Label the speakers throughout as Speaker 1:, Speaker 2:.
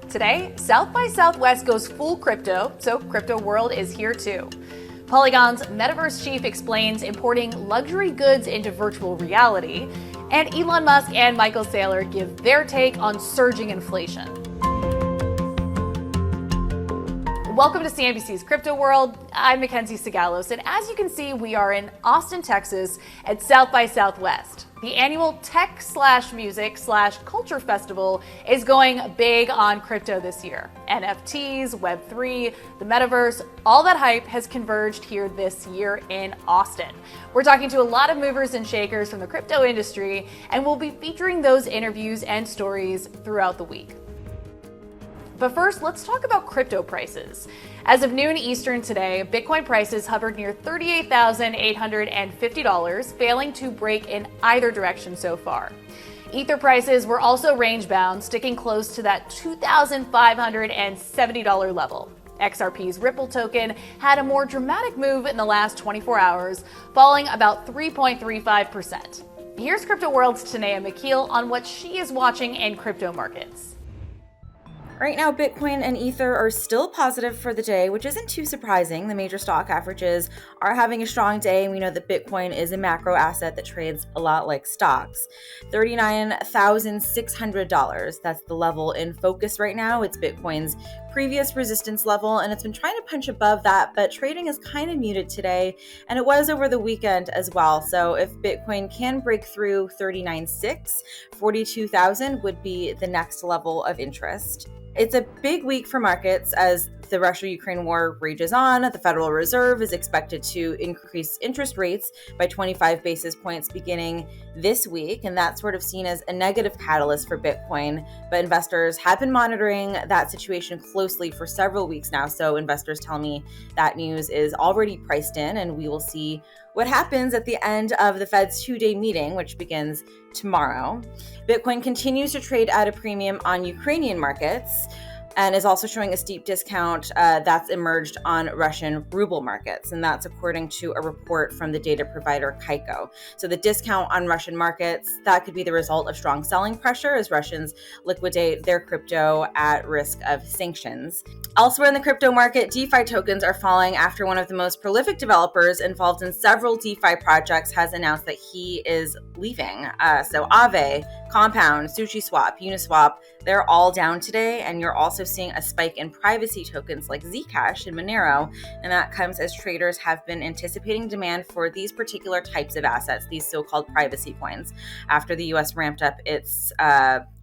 Speaker 1: Today, South by Southwest goes full crypto, so Crypto World is here too. Polygon's metaverse chief explains importing luxury goods into virtual reality, and Elon Musk and Michael Saylor give their take on surging inflation. Welcome to CNBC's Crypto World. I'm MacKenzie Sigalos, and as you can see, we are in Austin, Texas at South by Southwest. The annual tech/music/culture festival is going big on crypto this year. NFTs, Web3, the metaverse, all that hype has converged here this year in Austin. We're talking to a lot of movers and shakers from the crypto industry, and we'll be featuring those interviews and stories throughout the week. But first, let's talk about crypto prices. As of noon Eastern today, Bitcoin prices hovered near $38,850, failing to break in either direction so far. Ether prices were also range-bound, sticking close to that $2,570 level. XRP's Ripple token had a more dramatic move in the last 24 hours, falling about 3.35%. Here's Crypto World's Tanea McKeel on what she is watching in crypto markets.
Speaker 2: Right now, Bitcoin and Ether are still positive for the day, which isn't too surprising. The major stock averages are having a strong day, and we know that Bitcoin is a macro asset that trades a lot like stocks. $39,600, that's the level in focus right now. It's Bitcoin's previous resistance level, and it's been trying to punch above that, but trading is kind of muted today, and it was over the weekend as well. So if Bitcoin can break through 39.6, 42,000 would be the next level of interest. It's a big week for markets as the Russia-Ukraine war rages on. The Federal Reserve is expected to increase interest rates by 25 basis points beginning this week, and that's sort of seen as a negative catalyst for Bitcoin. But investors have been monitoring that situation closely for several weeks now, so investors tell me that news is already priced in, and we will see what happens at the end of the Fed's two-day meeting, which begins tomorrow. Bitcoin continues to trade at a premium on Ukrainian markets and is also showing a steep discount that's emerged on Russian ruble markets. And that's according to a report from the data provider Kaiko. So the discount on Russian markets, that could be the result of strong selling pressure as Russians liquidate their crypto at risk of sanctions. Elsewhere in the crypto market, DeFi tokens are falling after one of the most prolific developers involved in several DeFi projects has announced that he is leaving. So Aave, Compound, SushiSwap, Uniswap, they're all down today, and you're also seeing a spike in privacy tokens like Zcash and Monero, and that comes as traders have been anticipating demand for these particular types of assets, these so-called privacy coins, after the US ramped up its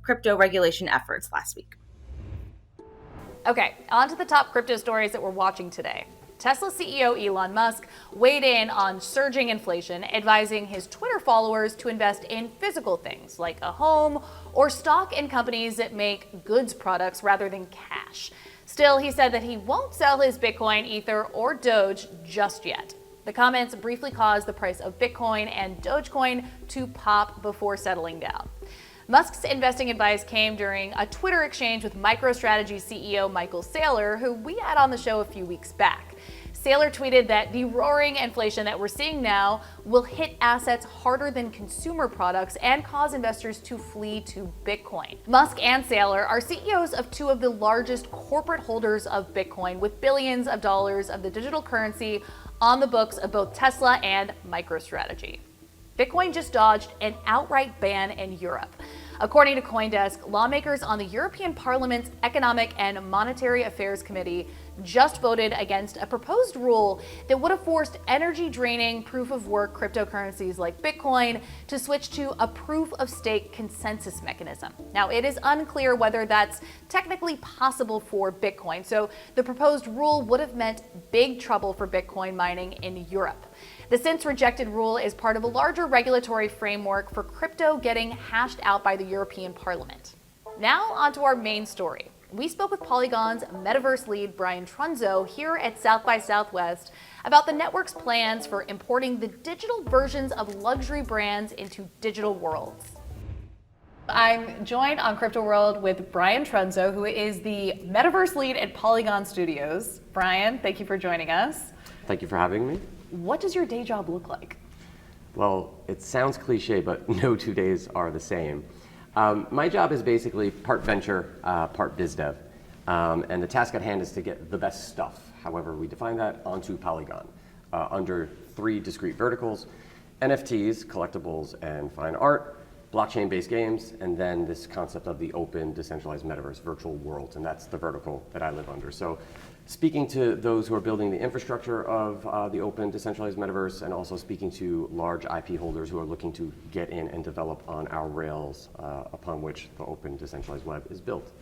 Speaker 2: crypto regulation efforts last week.
Speaker 1: Okay, on to the top crypto stories that we're watching today. Tesla CEO Elon Musk weighed in on surging inflation, advising his Twitter followers to invest in physical things like a home or stock in companies that make goods products rather than cash. Still, he said that he won't sell his Bitcoin, Ether, or Doge just yet. The comments briefly caused the price of Bitcoin and Dogecoin to pop before settling down. Musk's investing advice came during a Twitter exchange with MicroStrategy CEO Michael Saylor, who we had on the show a few weeks back. Saylor tweeted that the roaring inflation that we're seeing now will hit assets harder than consumer products and cause investors to flee to Bitcoin. Musk and Saylor are CEOs of two of the largest corporate holders of Bitcoin, with billions of dollars of the digital currency on the books of both Tesla and MicroStrategy. Bitcoin just dodged an outright ban in Europe. According to CoinDesk, lawmakers on the European Parliament's Economic and Monetary Affairs Committee just voted against a proposed rule that would have forced energy-draining proof-of-work cryptocurrencies like Bitcoin to switch to a proof-of-stake consensus mechanism. Now, it is unclear whether that's technically possible for Bitcoin, so the proposed rule would have meant big trouble for Bitcoin mining in Europe. The since-rejected rule is part of a larger regulatory framework for crypto getting hashed out by the European Parliament. Now, onto our main story. We spoke with Polygon's metaverse lead, Brian Trunzo, here at South by Southwest about the network's plans for importing the digital versions of luxury brands into digital worlds. I'm joined on Crypto World with Brian Trunzo, who is the metaverse lead at Polygon Studios. Brian, thank you for joining us.
Speaker 3: Thank you for having me.
Speaker 1: What does your day job look like?
Speaker 3: Well, it sounds cliche, but no 2 days are the same. My job is basically part venture, part biz dev. And the task at hand is to get the best stuff, however we define that, onto Polygon under 3 discrete verticals: NFTs, collectibles, and fine art, blockchain-based games, and then this concept of the open, decentralized metaverse, virtual worlds, and that's the vertical that I live under. So speaking to those who are building the infrastructure of the open, decentralized metaverse, and also speaking to large IP holders who are looking to get in and develop on our rails upon which the open, decentralized web is built.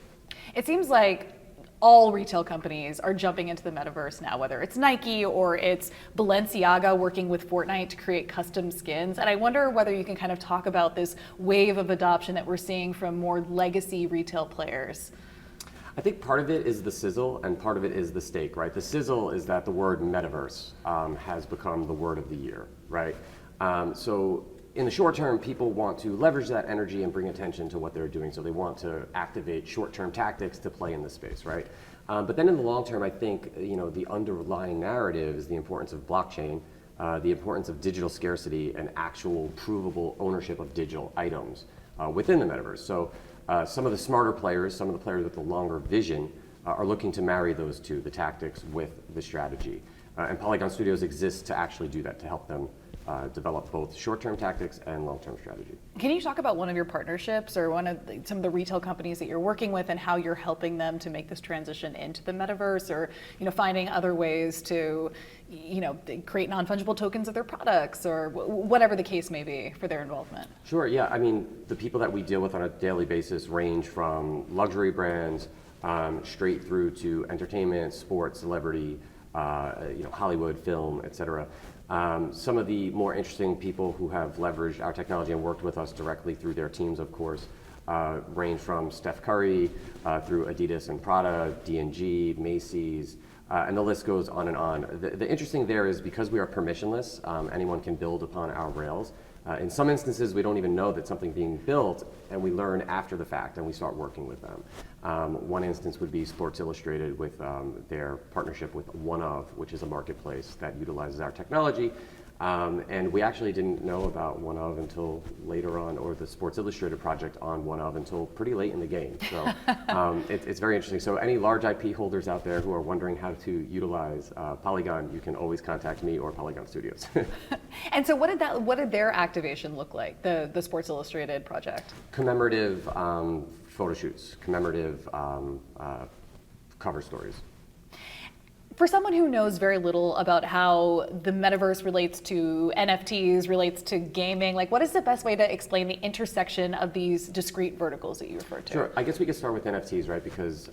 Speaker 1: It seems like all retail companies are jumping into the metaverse now, whether it's Nike or it's Balenciaga working with Fortnite to create custom skins. And I wonder whether you can kind of talk about this wave of adoption that we're seeing from more legacy retail players.
Speaker 3: I think part of it is the sizzle and part of it is the stake, right? The sizzle is that the word metaverse has become the word of the year, right? So in the short term, people want to leverage that energy and bring attention to what they're doing. So they want to activate short-term tactics to play in the space, right? But then in the long term, I think the underlying narrative is the importance of blockchain, the importance of digital scarcity, and actual provable ownership of digital items within the metaverse. So some of the smarter players, some of the players with the longer vision, are looking to marry those two, the tactics with the strategy. And Polygon Studios exists to actually do that, to help them develop both short-term tactics and long-term strategy.
Speaker 1: Can you talk about one of your partnerships or some of the retail companies that you're working with and how you're helping them to make this transition into the metaverse, or finding other ways to create non-fungible tokens of their products, or whatever the case may be for their involvement?
Speaker 3: Sure, yeah. I mean, the people that we deal with on a daily basis range from luxury brands straight through to entertainment, sports, celebrity, Hollywood, film, etc. Some of the more interesting people who have leveraged our technology and worked with us directly through their teams, of course, range from Steph Curry through Adidas and Prada, D&G, Macy's, and the list goes on and on. The interesting there is because we are permissionless, anyone can build upon our rails. In some instances, we don't even know that something's being built, and we learn after the fact, and we start working with them. One instance would be Sports Illustrated with their partnership with OneOf, which is a marketplace that utilizes our technology. And we actually didn't know about OneOf until later on, or the Sports Illustrated project on OneOf until pretty late in the game. So it's very interesting. So any large IP holders out there who are wondering how to utilize Polygon, you can always contact me or Polygon Studios.
Speaker 1: And so what did their activation look like, the Sports Illustrated project?
Speaker 3: Commemorative photo shoots, commemorative cover stories.
Speaker 1: For someone who knows very little about how the metaverse relates to NFTs, relates to gaming, what is the best way to explain the intersection of these discrete verticals that you referred to?
Speaker 3: Sure. I guess we could start with NFTs, right? Because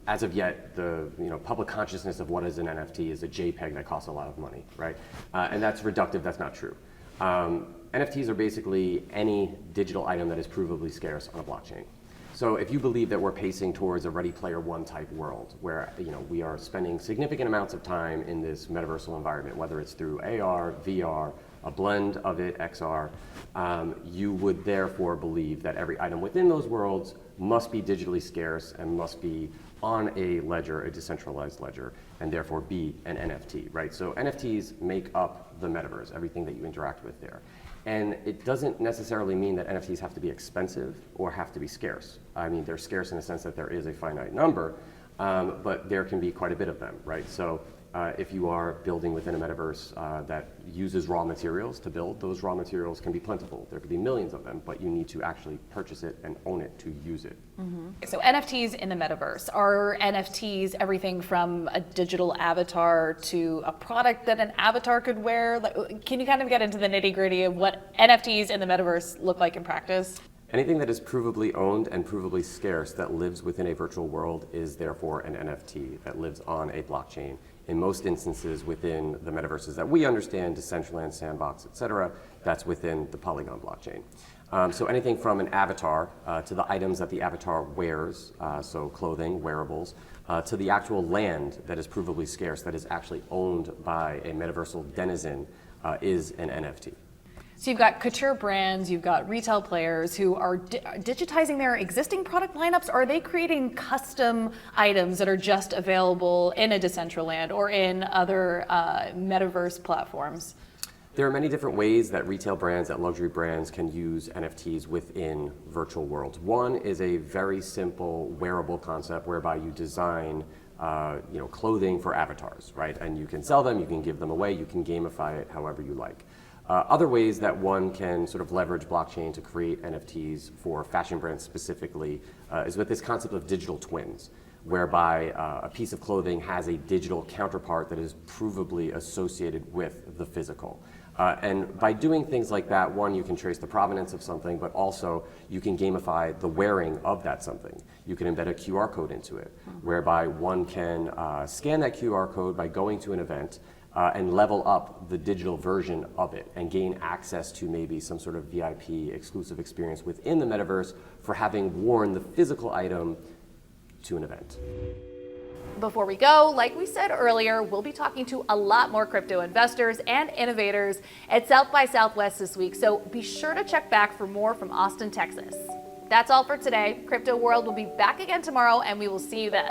Speaker 3: as of yet, the public consciousness of what is an NFT is a JPEG that costs a lot of money, right? And that's reductive. That's not true. NFTs are basically any digital item that is provably scarce on a blockchain. So if you believe that we're pacing towards a Ready Player One type world where we are spending significant amounts of time in this metaversal environment, whether it's through AR, VR, a blend of it, XR, you would therefore believe that every item within those worlds must be digitally scarce and must be on a ledger, a decentralized ledger, and therefore be an NFT, right? So NFTs make up the metaverse, everything that you interact with there. And it doesn't necessarily mean that NFTs have to be expensive or have to be scarce. I mean, they're scarce in the sense that there is a finite number, but there can be quite a bit of them, right? So if you are building within a metaverse that uses raw materials to build, those raw materials can be plentiful. There could be millions of them, but you need to actually purchase it and own it to use it.
Speaker 1: Mm-hmm. So NFTs in the metaverse, are NFTs everything from a digital avatar to a product that an avatar could wear? Can you kind of get into the nitty-gritty of what NFTs in the metaverse look like in practice?
Speaker 3: Anything that is provably owned and provably scarce that lives within a virtual world is therefore an NFT that lives on a blockchain. In most instances within the metaverses that we understand, Decentraland, Sandbox, et cetera, that's within the Polygon blockchain. So anything from an avatar to the items that the avatar wears, so clothing, wearables, to the actual land that is provably scarce, that is actually owned by a metaversal denizen, is an NFT.
Speaker 1: So you've got couture brands, you've got retail players who are digitizing their existing product lineups. Are they creating custom items that are just available in a Decentraland or in other metaverse platforms?
Speaker 3: There are many different ways that retail brands, that luxury brands can use NFTs within virtual worlds. One is a very simple wearable concept whereby you design clothing for avatars, right? And you can sell them, you can give them away, you can gamify it however you like. Other ways that one can sort of leverage blockchain to create NFTs for fashion brands specifically is with this concept of digital twins, whereby a piece of clothing has a digital counterpart that is provably associated with the physical. And by doing things like that, one, you can trace the provenance of something, but also you can gamify the wearing of that something. You can embed a QR code into it, whereby one can scan that QR code by going to an event and level up the digital version of it and gain access to maybe some sort of VIP exclusive experience within the metaverse for having worn the physical item to an event.
Speaker 1: Before we go, like we said earlier, we'll be talking to a lot more crypto investors and innovators at South by Southwest this week, so be sure to check back for more from Austin, Texas. That's all for today. Crypto World will be back again tomorrow, and we will see you then.